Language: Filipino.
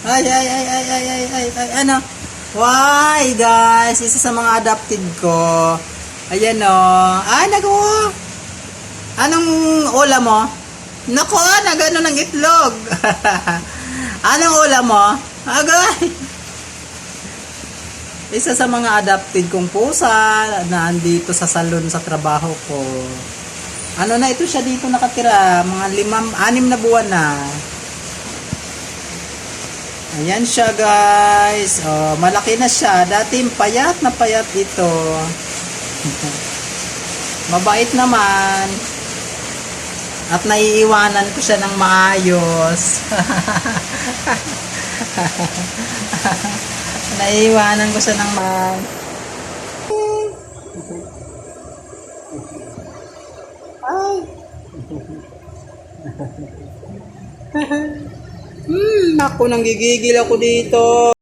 Ano? Why, guys? Isa sa mga adopted ko. Ayan, oh. Ay, naku. Anong ulam mo? Nako, nagano ng itlog. Anong ulam mo? Agay. Isa sa mga adopted kong pusa na andito sa salon sa trabaho ko. Ano na ito siya dito nakatira? Mga 6 na buwan na. Ayan siya, guys. Oh, malaki na siya. Dati payat na payat ito. Mabait naman. At naiiwanan ko siya ng maayos. Naiiwanan ko siya ng maayos. Ay. Ako, nanggigigil ako dito.